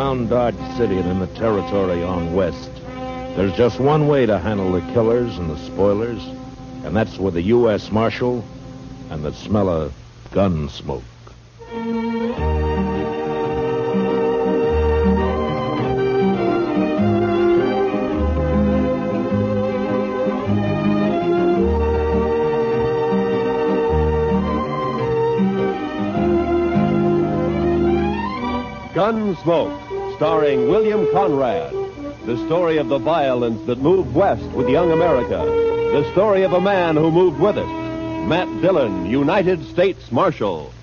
around Dodge City and in the territory on west, there's just one way to handle the killers and the spoilers, and that's with the U.S. Marshal and the smell of gun smoke. Gunsmoke, starring William Conrad. The story of the violence that moved west with young America. The story of a man who moved with it. Matt Dillon, United States Marshal.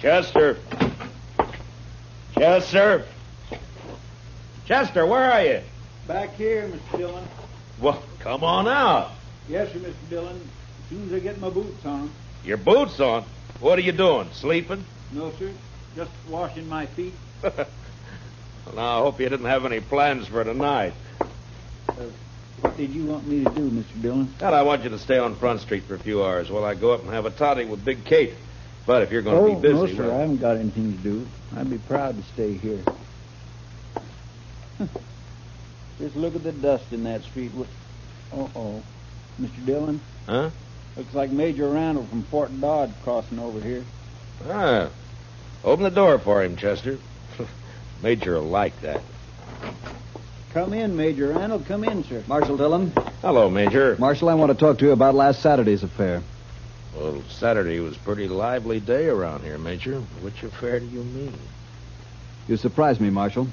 Chester. Chester. Chester, where are you? Back here, Mr. Dillon. Well, come on out. Yes, sir, Mr. Dillon. As soon as I get my boots on. Your boots on? What are you doing, sleeping? No, sir. Just washing my feet. Well, now, I hope you didn't have any plans for tonight. What did you want me to do, Mr. Dillon? God, I want you to stay on Front Street for a few hours while I go up and have a totty with Big Kate. But if you're going to be busy... No, sir, well... I haven't got anything to do. I'd be proud to stay here. Just look at the dust in that street. Uh-oh. Mr. Dillon? Huh? Looks like Major Randall from Fort Dodge crossing over here. Ah. Open the door for him, Chester. Major will like that. Come in, Major Randall. Come in, sir. Marshal Dillon. Hello, Major. Marshal, I want to talk to you about last Saturday's affair. Well, Saturday was a pretty lively day around here, Major. Which affair do you mean? You surprised me, Marshal.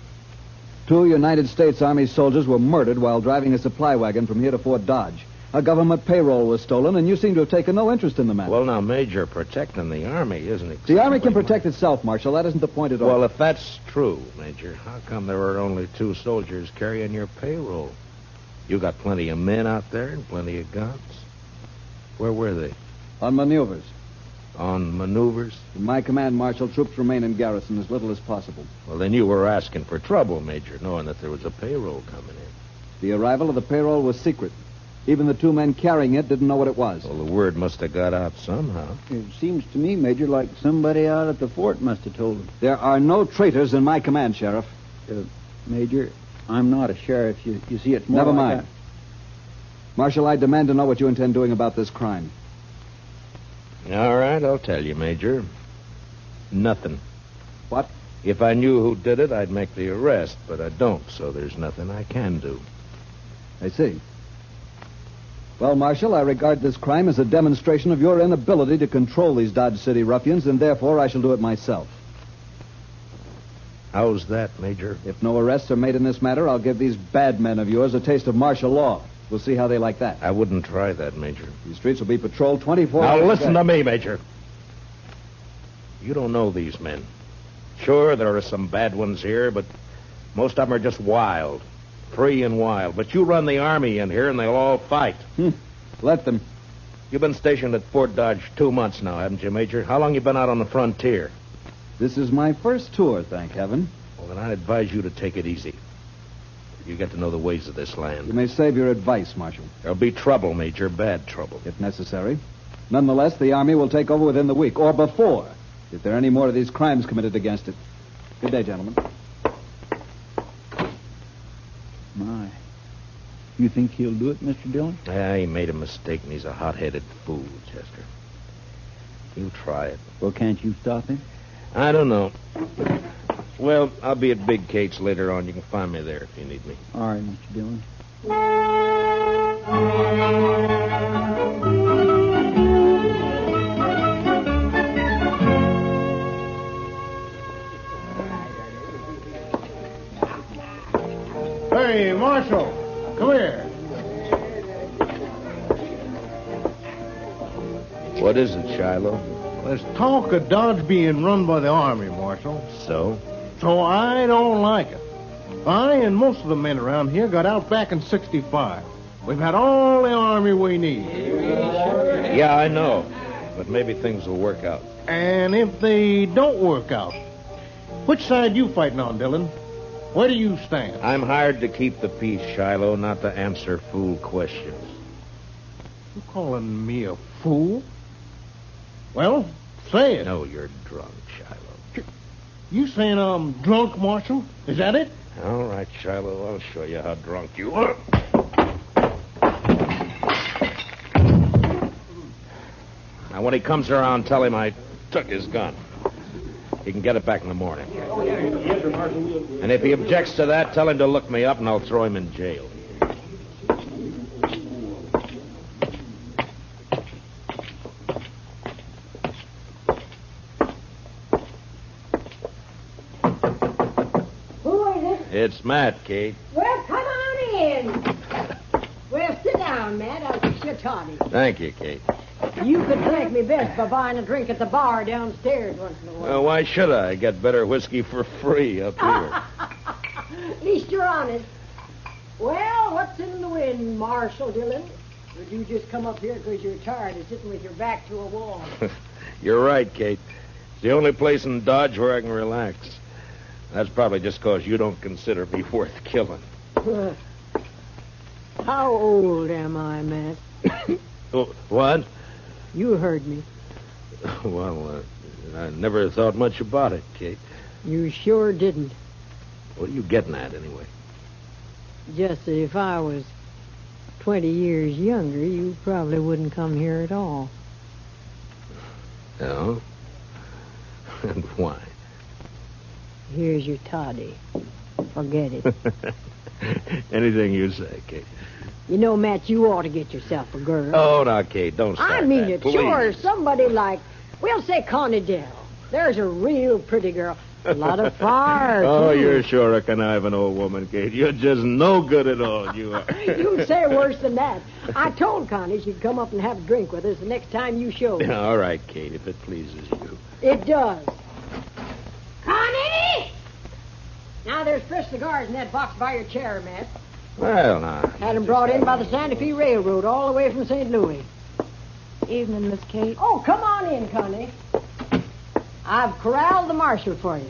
2 United States Army soldiers were murdered while driving a supply wagon from here to Fort Dodge. A government payroll was stolen, and you seem to have taken no interest in the matter. Well, now, Major, protecting the Army isn't exactly... The Army can protect itself, Marshal. That isn't the point at all. Well, if that's true, Major, how come there were only 2 soldiers carrying your payroll? You got plenty of men out there and plenty of guns. Where were they? On maneuvers. On maneuvers? In my command, Marshal, troops remain in garrison as little as possible. Well, then you were asking for trouble, Major, knowing that there was a payroll coming in. The arrival of the payroll was secret. Even the 2 men carrying it didn't know what it was. Well, the word must have got out somehow. It seems to me, Major, like somebody out at the fort must have told them. There are no traitors in my command, Sheriff. Major, I'm not a sheriff. You see, it's more Never like mind. Marshal, I demand to know what you intend doing about this crime. All right, I'll tell you, Major. Nothing. What? If I knew who did it, I'd make the arrest, but I don't, so there's nothing I can do. I see. Well, Marshal, I regard this crime as a demonstration of your inability to control these Dodge City ruffians, and therefore I shall do it myself. How's that, Major? If no arrests are made in this matter, I'll give these bad men of yours a taste of martial law. We'll see how they like that. I wouldn't try that, Major. These streets will be patrolled 24 hours. Now, listen to me, Major. You don't know these men. Sure, there are some bad ones here, but most of them are just wild. Free and wild. But you run the Army in here, and they'll all fight. Let them. You've been stationed at Fort Dodge 2 months now, haven't you, Major? How long you been out on the frontier? This is my first tour, thank heaven. Well, then I'd advise you to take it easy. You get to know the ways of this land. You may save your advice, Marshal. There'll be trouble, Major, bad trouble. If necessary. Nonetheless, the Army will take over within the week, or before, if there are any more of these crimes committed against it. Good day, gentlemen. My. You think he'll do it, Mr. Dillon? He made a mistake, and he's a hot-headed fool, Chester. You try it. Well, can't you stop him? I don't know. Well, I'll be at Big Kate's later on. You can find me there if you need me. All right, Mr. Dillon. Hey, Marshal, come here. What is it, Shiloh? There's talk of Dodge being run by the Army, Marshal. So? So I don't like it. I and most of the men around here got out back in 65. We've had all the Army we need. Yeah, I know. But maybe things will work out. And if they don't work out, which side you fighting on, Dillon? Where do you stand? I'm hired to keep the peace, Shiloh, not to answer fool questions. You calling me a fool? Well, say it. No, you're drunk, Shiloh. You saying I'm drunk, Marshal? Is that it? All right, Shiloh, I'll show you how drunk you are. Now, when he comes around, tell him I took his gun. He can get it back in the morning. Oh, yes, sir, Marshal. And if he objects to that, tell him to look me up and I'll throw him in jail. Who is it? It's Matt, Kate. Well, come on in. Well, sit down, Matt. I'll fix your toddy. Thank you, Kate. You could thank me best by buying a drink at the bar downstairs once in a while. Well, why should I? Get better whiskey for free up here. At least you're honest. Well, what's in the wind, Marshal Dillon? Or did you just come up here because you're tired of sitting with your back to a wall? You're right, Kate. It's the only place in Dodge where I can relax. That's probably just because you don't consider me worth killing. How old am I, Matt? Oh, what? You heard me. Well, I never thought much about it, Kate. You sure didn't. What are you getting at, anyway? Just that if I was 20 years younger, you probably wouldn't come here at all. No? And why? Here's your toddy. Forget it. Anything you say, Kate. You know, Matt, you ought to get yourself a girl. Oh, now, Kate, don't start I mean that, it. please. Sure, somebody like, we'll say Connie Dell. There's a real pretty girl. A lot of fire, Oh, too. you're sure a conniving old woman, Kate. You're just no good at all, you are. You'd say worse than that. I told Connie she'd come up and have a drink with us the next time you showed. All right, Kate, if it pleases you. It does. Connie! Now, there's fresh cigars in that box by your chair, Matt. Well, now. Had them brought in by the Santa Fe Railroad all the way from St. Louis. Evening, Miss Kate. Oh, come on in, Connie. I've corralled the marshal for you.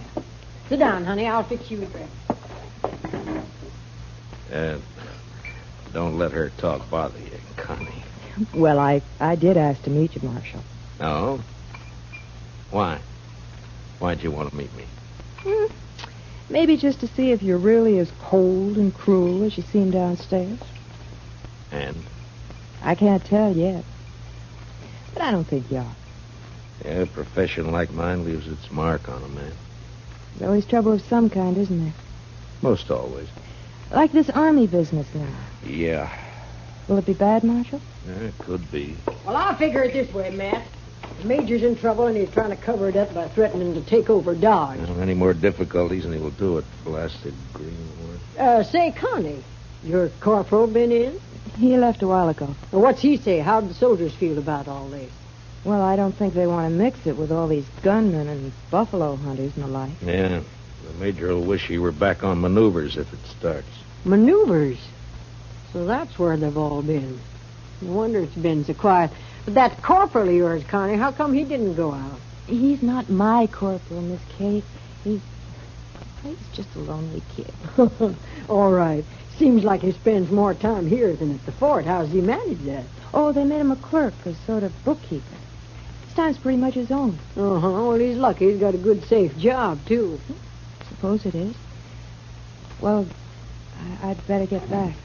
Sit down, honey. I'll fix you a drink. Don't let her talk bother you, Connie. Well, I did ask to meet you, Marshal. No? Why? Why'd you want to meet me? Maybe just to see if you're really as cold and cruel as you seem downstairs. And? I can't tell yet. But I don't think you are. Yeah, a profession like mine leaves its mark on a man. There's always trouble of some kind, isn't there? Most always. Like this army business now. Yeah. Will it be bad, Marshal? It could be. Well, I'll figure it this way, Matt. The Major's in trouble, and he's trying to cover it up by threatening to take over Dodge. Any more difficulties, and he will do it. Blasted greenwood. Say, Connie, your corporal been in? He left a while ago. Well, what's he say? How do the soldiers feel about all this? Well, I don't think they want to mix it with all these gunmen and buffalo hunters and the like. Yeah. The Major will wish he were back on maneuvers if it starts. Maneuvers? So that's where they've all been. No wonder it's been so quiet. But that corporal of yours, Connie, how come he didn't go out? He's not my corporal, Miss Kate. He's just a lonely kid. All right. Seems like he spends more time here than at the fort. How's he manage that? Oh, they made him a clerk, a sort of bookkeeper. His time's pretty much his own. Uh-huh. Well, he's lucky. He's got a good, safe job, too. Suppose it is. Well, I'd better get back.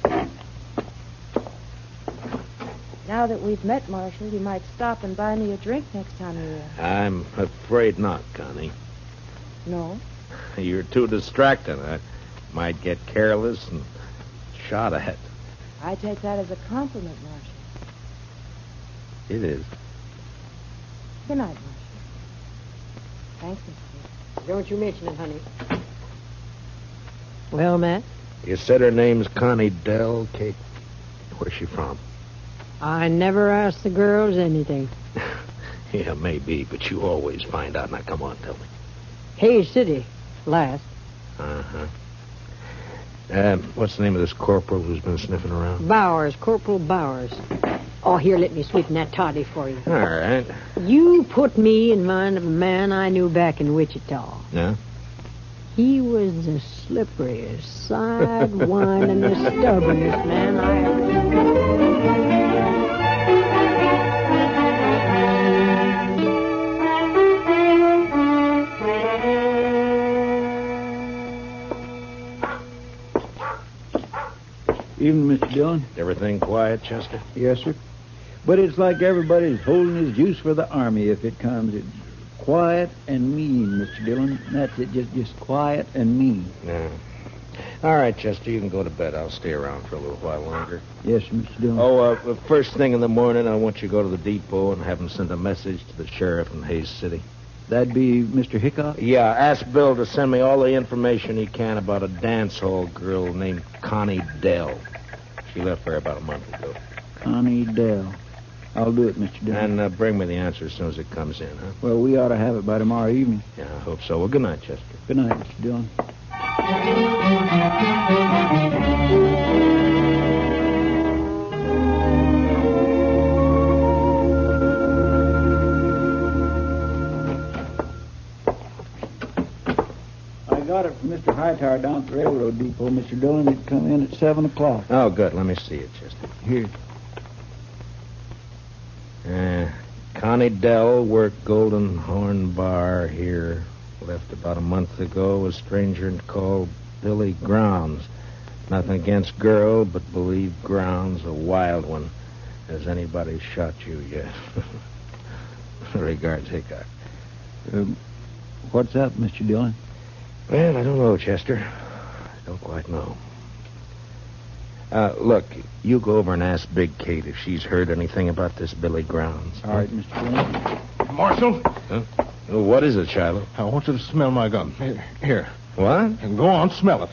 Now that we've met, Marshal, you might stop and buy me a drink next time you're here. I'm afraid not, Connie. No? You're too distracting. I might get careless and shot at. I take that as a compliment, Marshal. It is. Good night, Marshal. Thanks, Miss Kate. Don't you mention it, honey. Well, Matt? You said her name's Connie Dell, Kate. Where's she from? I never ask the girls anything. Yeah, maybe, but you always find out. Now, come on, tell me. Hayes City, last. Uh-huh. What's the name of this corporal who's been sniffing around? Bowers, Corporal Bowers. Oh, here, let me sweeten that toddy for you. All right. You put me in mind of a man I knew back in Wichita. Yeah? He was the slipperiest, sidewindingest, stubbornest man I ever Evening, Mr. Dillon. Everything quiet, Chester? Yes, sir. But it's like everybody's holding his juice for the Army if it comes. It's quiet and mean, Mr. Dillon. That's it, just quiet and mean. Yeah. All right, Chester, you can go to bed. I'll stay around for a little while longer. Yes, sir, Mr. Dillon. Oh, first thing in the morning, I want you to go to the depot and have him send a message to the sheriff in Hayes City. That'd be Mr. Hickok? Yeah, ask Bill to send me all the information he can about a dance hall girl named Connie Dell. She left there about a month ago. Connie Dell. I'll do it, Mr. Dillon. And bring me the answer as soon as it comes in, huh? Well, we ought to have it by tomorrow evening. Yeah, I hope so. Well, good night, Chester. Good night, Mr. Dillon. I got it from Mr. Hightower down at the railroad depot, Mr. Dillon. It'd come in at 7 o'clock. Oh, good. Let me see it, Chester. Here. Connie Dell worked Golden Horn Bar here. Left about a month ago. A stranger called Billy Grounds. Nothing against girl, but believe Grounds a wild one. Has anybody shot you yet? Regards, Hickok. What's up, Mr. Dillon? Well, I don't know, Chester. I don't quite know. Look, you go over and ask Big Kate if she's heard anything about this Billy Grounds. All right, Mr. Dillon. Marshal, Huh? Oh, what is it, Shiloh? I want you to smell my gun. Here. What? And go on, smell it.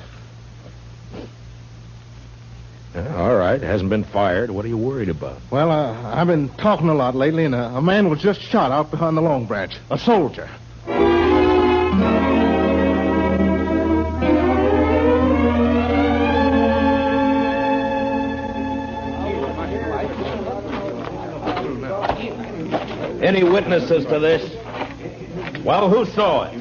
All right. It hasn't been fired. What are you worried about? Well, I've been talking a lot lately, and a man was just shot out behind the Long Branch. A soldier. Any witnesses to this? Well, who saw it?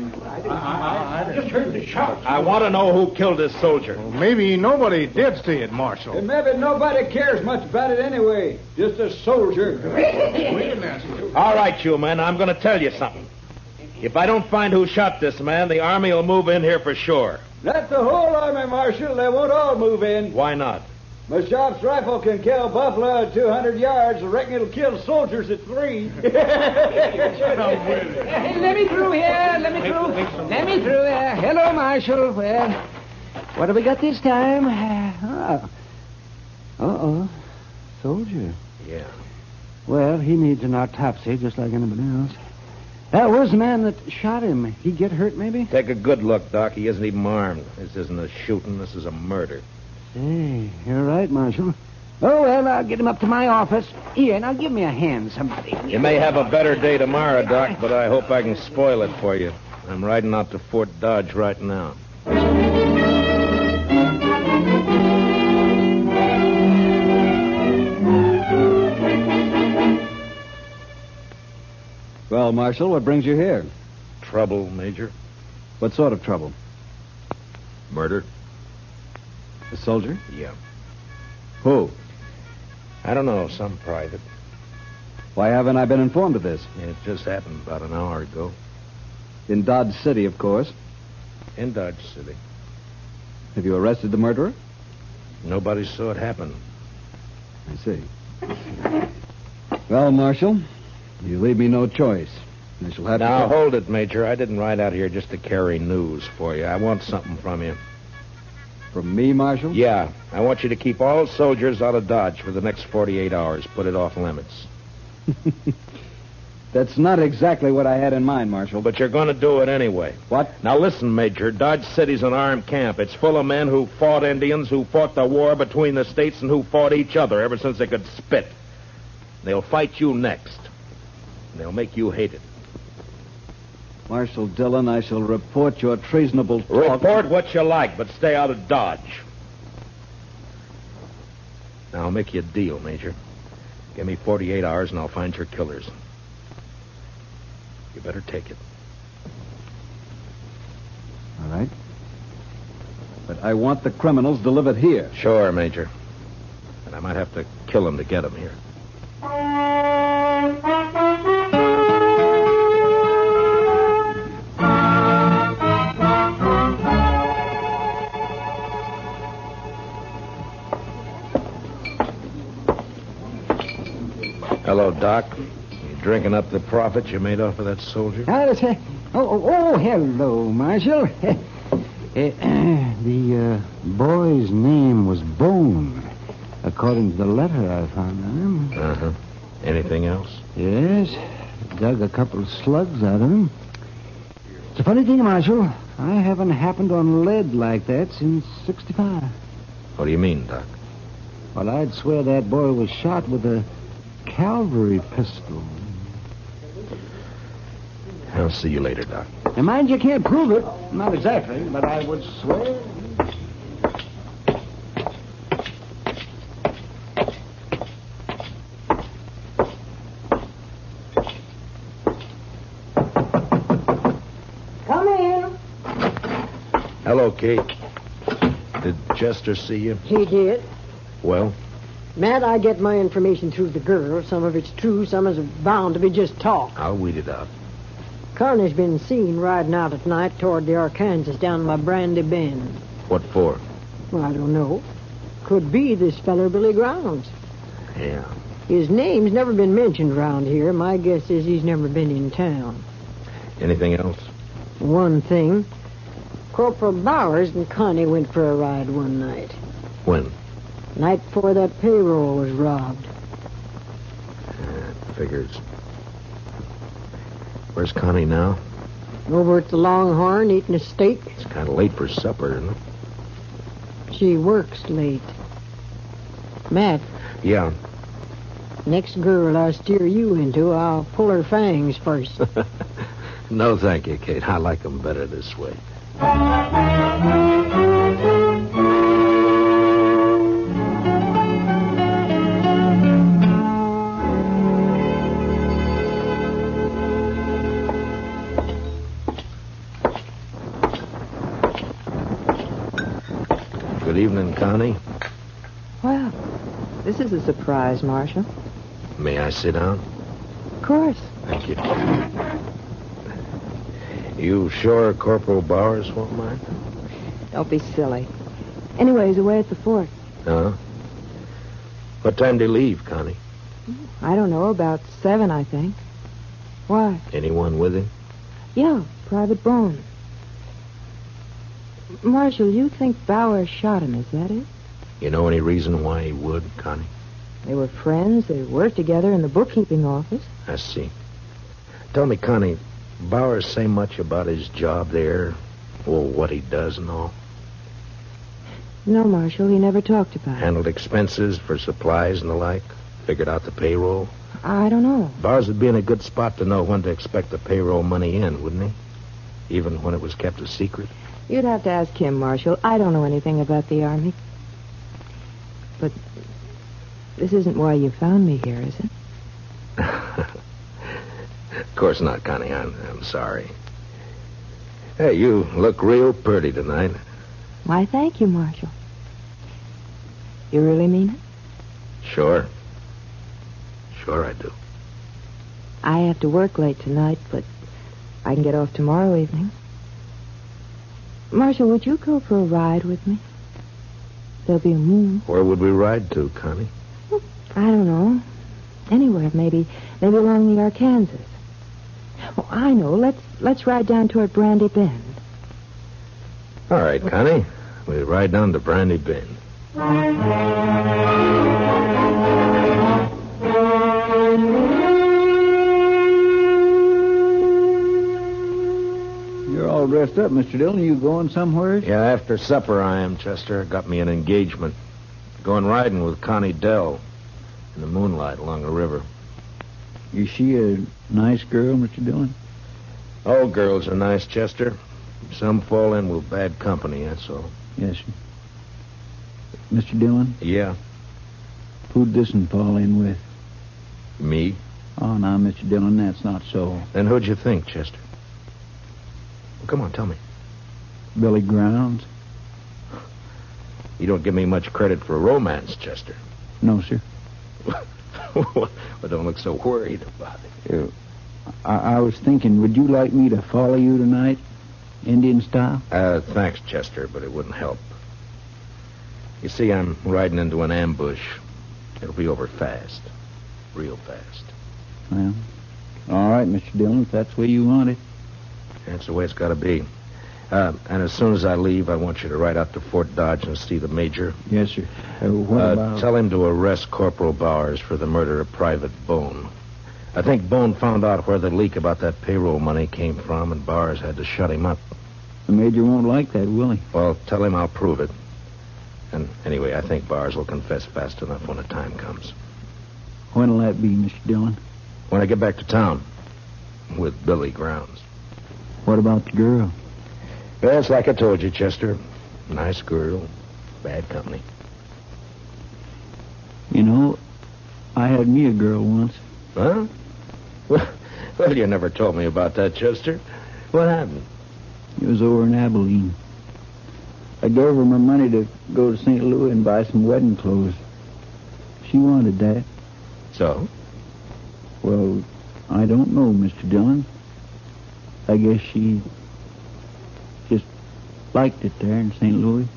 I just heard the shot. I want to know who killed this soldier. Well, maybe nobody did see it, Marshal. And maybe nobody cares much about it anyway. Just a soldier. All right, you men, I'm going to tell you something. If I don't find who shot this man, the Army will move in here for sure. That's the whole army, Marshal. They won't all move in. Why not? My shop's rifle can kill buffalo at 200 yards. I reckon it'll kill soldiers at 3. Hey, let me through here. Let me through here. Hello, Marshal. Well, what have we got this time? Soldier. Yeah. Well, he needs an autopsy just like anybody else. That was the man that shot him. He get hurt, maybe? Take a good look, Doc. He isn't even armed. This isn't a shooting. This is a murder. Hey, you're right, Marshal. Oh, well, I'll get him up to my office. Here, now give me a hand, somebody. You may have a better day tomorrow, Doc, but I hope I can spoil it for you. I'm riding out to Fort Dodge right now. Well, Marshal, what brings you here? Trouble, Major? What sort of trouble? Murder? A soldier? Yeah. Who? I don't know, some private. Why haven't I been informed of this? It just happened about an hour ago. In Dodge City, of course. In Dodge City. Have you arrested the murderer? Nobody saw it happen. I see. Well, Marshal, you leave me no choice. I shall have Now, to... hold it, Major. I didn't ride out here just to carry news for you. I want something from you. From me, Marshal? Yeah. I want you to keep all soldiers out of Dodge for the next 48 hours. Put it off limits. That's not exactly what I had in mind, Marshal. But you're going to do it anyway. What? Now, listen, Major. Dodge City's an armed camp. It's full of men who fought Indians, who fought the war between the states, and who fought each other ever since they could spit. They'll fight you next. They'll make you hate it. Marshal Dillon, I shall report your treasonable talk. Report what you like, but stay out of Dodge. Now, I'll make you a deal, Major. Give me 48 hours, and I'll find your killers. You better take it. All right. I want the criminals delivered here. Sure, Major. And I might have to kill him to get him here. Hello, Doc. You drinking up the profit you made off of that soldier? Hello, Marshal. The boy's name was Bone, according to the letter I found on him. Uh-huh. Anything else? Yes. Dug a couple of slugs out of him. It's a funny thing, Marshal. I haven't happened on lead like that since 65. What do you mean, Doc? Well, I'd swear that boy was shot with a cavalry pistol. I'll see you later, Doc. And mind you can't prove it. Not exactly, but I would swear. Come in. Hello, Kate. Did Chester see you? He did. Well? Matt, I get my information through the girl. Some of it's true, some is bound to be just talk. I'll weed it out. Carney's been seen riding out at night toward the Arkansas down by Brandy Bend. What for? Well, I don't know. Could be this feller Billy Grounds. Yeah. His name's never been mentioned around here. My guess is he's never been in town. Anything else? One thing. Corporal Bowers and Connie went for a ride one night. When? Night before that payroll was robbed. Figures. Where's Connie now? Over at the Longhorn eating a steak. It's kind of late for supper, isn't it? She works late. Matt, Yeah. next girl I steer you into, I'll pull her fangs first. No, thank you, Kate. I like them better this way. Good evening, Connie. Well, this is a surprise, Marshal. May I sit down? Of course. Thank you. You sure Corporal Bowers won't mind? Don't be silly. Anyway, he's away at the fort. Huh? What time do you leave, Connie? I don't know, about 7, I think. Why? Anyone with him? Yeah, Private Bone. Marshal, you think Bowers shot him, is that it? You know any reason why he would, Connie? They were friends. They worked together in the bookkeeping office. I see. Tell me, Connie, Bowers say much about his job there? Well, what he does and all? No, Marshal, he never talked about it. Handled expenses for supplies and the like? Figured out the payroll? I don't know. Bowers would be in a good spot to know when to expect the payroll money in, wouldn't he? Even when it was kept a secret? You'd have to ask him, Marshal. I don't know anything about the Army. But this isn't why you found me here, is it? Of course not, Connie. I'm sorry. Hey, you look real pretty tonight. Why, thank you, Marshal. You really mean it? Sure. Sure I do. I have to work late tonight, but I can get off tomorrow evening. Marshal, would you go for a ride with me? There'll be a moon. Where would we ride to, Connie? I don't know. Anywhere, maybe along the Arkansas. Oh, I know. Let's ride down toward Brandy Bend. All right, Connie. We ride down to Brandy Bend. You're all dressed up, Mr. Dillon. You going somewhere? Yeah, after supper I am, Chester. Got me an engagement. Going riding with Connie Dell in the moonlight along the river. Is she a nice girl, Mr. Dillon? All girls are nice, Chester. Some fall in with bad company, that's all. Yes, sir. Mr. Dillon, Yeah, who'd this one fall in with? me? Oh, now, Mr. Dillon, that's not so. Then who'd you think, Chester? Well, come on, tell me. Billy Grounds? You don't give me much credit for romance, Chester. No, sir. Well, don't look so worried about it. I was thinking, would you like me to follow you tonight, Indian style? Thanks, Chester, but it wouldn't help. You see, I'm riding into an ambush. It'll be over fast. Real fast. Well, all right, Mr. Dillon, if that's the way you want it. That's the way it's got to be. And as soon as I leave, I want you to ride out to Fort Dodge and see the major. Yes, sir. What about... Tell him to arrest Corporal Bowers for the murder of Private Bone. I think Bone found out where the leak about that payroll money came from, and Bowers had to shut him up. The major won't like that, will he? Well, tell him I'll prove it. And anyway, I think Bowers will confess fast enough when the time comes. When'll that be, Mr. Dillon? When I get back to town. With Billy Grounds. What about the girl? Well, it's like I told you, Chester. Nice girl. Bad company. You know, I had me a girl once. Huh? Well, you never told me about that, Chester. What happened? It was over in Abilene. I gave her my money to go to St. Louis and buy some wedding clothes. She wanted that. So? Well, I don't know, Mr. Dillon. I guess she just liked it there in St. Louis.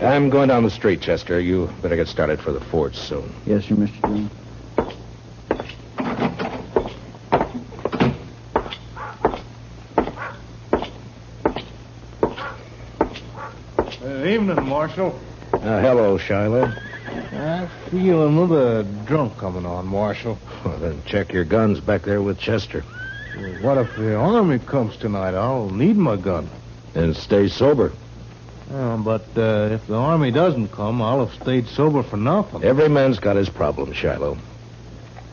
I'm going down the street, Chester. You better get started for the forts soon. Yes, sir, Mr. Dillon. Evening, Marshal. Hello, Shiloh. I feel another drunk coming on, Marshal. Well, then check your guns back there with Chester. What if the army comes tonight? I'll need my gun. And stay sober. But if the army doesn't come, I'll have stayed sober for nothing. Every man's got his problem, Shiloh.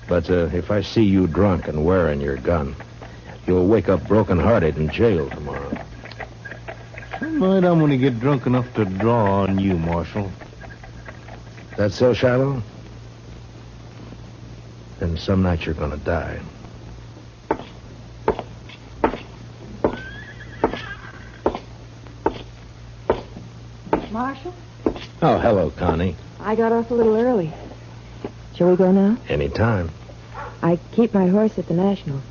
But if I see you drunk and wearing your gun, you'll wake up broken-hearted in jail tomorrow. Some night I'm going to get drunk enough to draw on you, Marshal. That so, Shiloh? Then some night you're going to die. Marshal? Oh, hello, Connie. I got off a little early. Shall we go now? Anytime. I keep my horse at the National.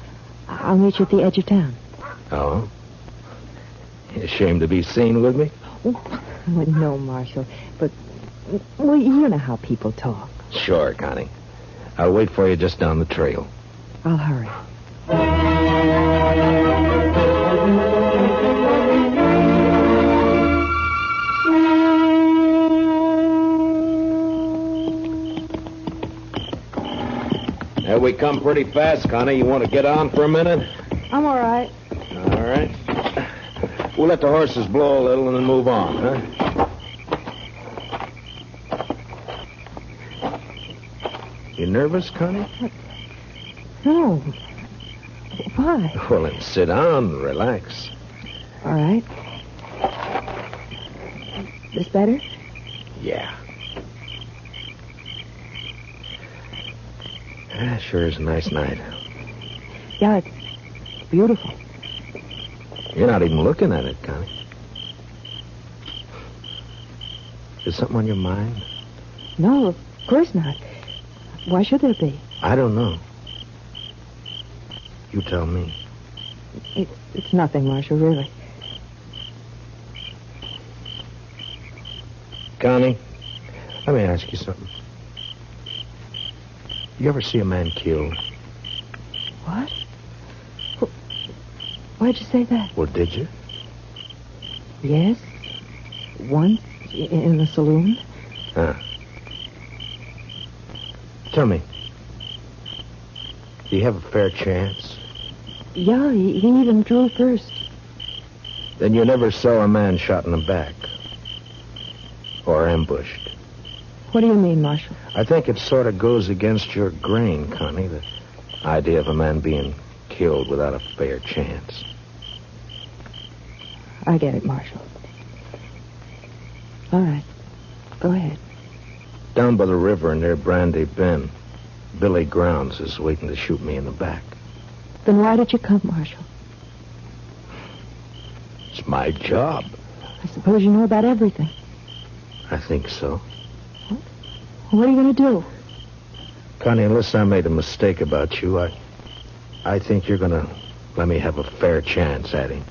I'll meet you at the edge of town. Oh? You ashamed to be seen with me? Well, no, Marshal. But, well, you know how people talk. Sure, Connie. I'll wait for you just down the trail. I'll hurry. There we come pretty fast, Connie. You want to get on for a minute? I'm all right. All right. We'll let the horses blow a little and then move on, huh? You nervous, Connie? No. Why? Well, then sit down and relax. All right. This better? Yeah. Sure is a nice night. Yeah, it's beautiful. You're not even looking at it, Connie. Is something on your mind? No, of course not. Why should there be? I don't know. You tell me. It's nothing, Marshal, really. Connie, let me ask you something. You ever see a man killed? What? Why'd you say that? Well, did you? Yes. Once in the saloon. Huh. Tell me, do you have a fair chance? Yeah, he even drew first. Then you never saw a man shot in the back. Or ambushed. What do you mean, Marshal? I think it sort of goes against your grain, Connie, the idea of a man being killed without a fair chance. I get it, Marshal. All right. Go ahead. Down by the river near Brandy Bend, Billy Grounds is waiting to shoot me in the back. Then why did you come, Marshal? It's my job. I suppose you know about everything. I think so. What are you going to do? Connie, unless I made a mistake about you, I think you're going to let me have a fair chance at him.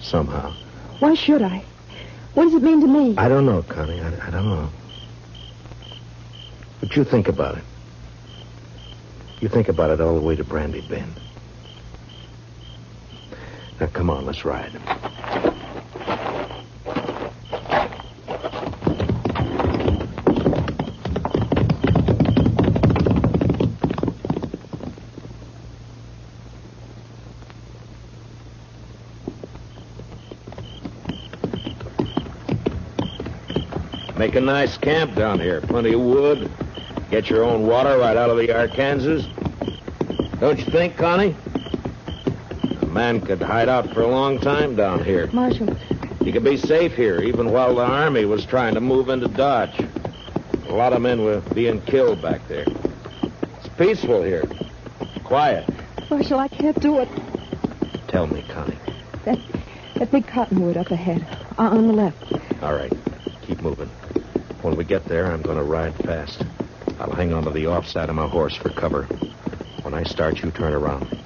Somehow. Why should I? What does it mean to me? I don't know, Connie. I don't know. But you think about it. You think about it all the way to Brandy Bend. Now, come on, let's ride. Make a nice camp down here. Plenty of wood. Get your own water right out of the Arkansas. Don't you think, Connie? A man could hide out for a long time down here. Marshal. He could be safe here, even while the Army was trying to move into Dodge. A lot of men were being killed back there. It's peaceful here. Quiet. Marshal, I can't do it. Tell me, Connie. That big cottonwood up ahead. On the left. All right. Keep moving. When we get there, I'm going to ride fast. I'll hang onto the offside of my horse for cover. When I start, you turn around.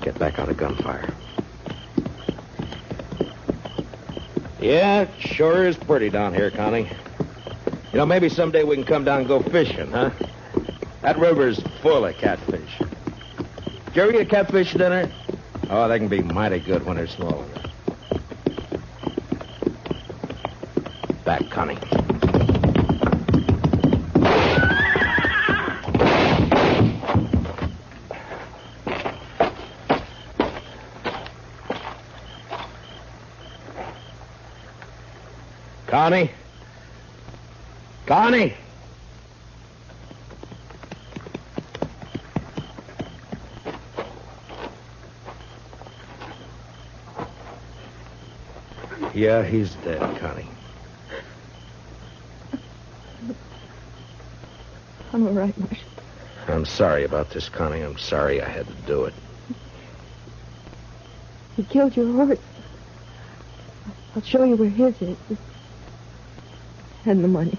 Get back out of gunfire. Yeah, it sure is pretty down here, Connie. You know, maybe someday we can come down and go fishing, huh? That river's full of catfish. Did you ever eat a catfish dinner? Oh, they can be mighty good when they're small. Back, Connie. Connie? Connie? Yeah, he's dead, Connie. I'm all right, Marshal. I'm sorry about this, Connie. I'm sorry I had to do it. He killed your horse. I'll show you where his is. And the money.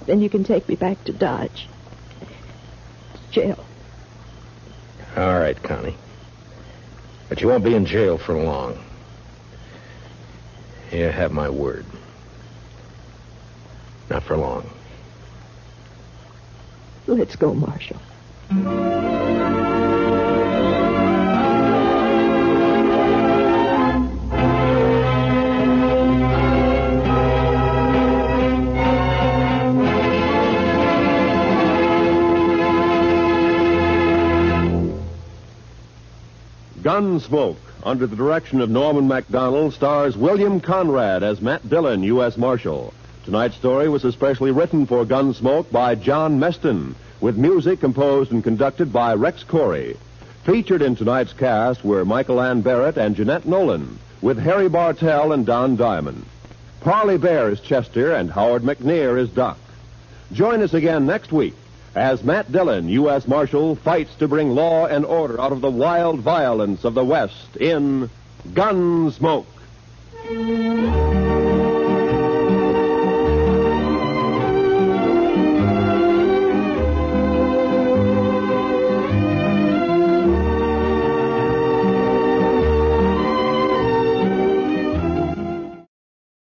Then you can take me back to Dodge. Jail. All right, Connie. But you won't be in jail for long. You have my word. Not for long. Let's go, Marshal. Gunsmoke, under the direction of Norman MacDonald, stars William Conrad as Matt Dillon, U.S. Marshal. Tonight's story was especially written for Gunsmoke by John Meston, with music composed and conducted by Rex Corey. Featured in tonight's cast were Michael Ann Barrett and Jeanette Nolan, with Harry Bartell and Don Diamond. Parley Bear is Chester, and Howard McNear is Doc. Join us again next week as Matt Dillon, U.S. Marshal, fights to bring law and order out of the wild violence of the West in Gunsmoke.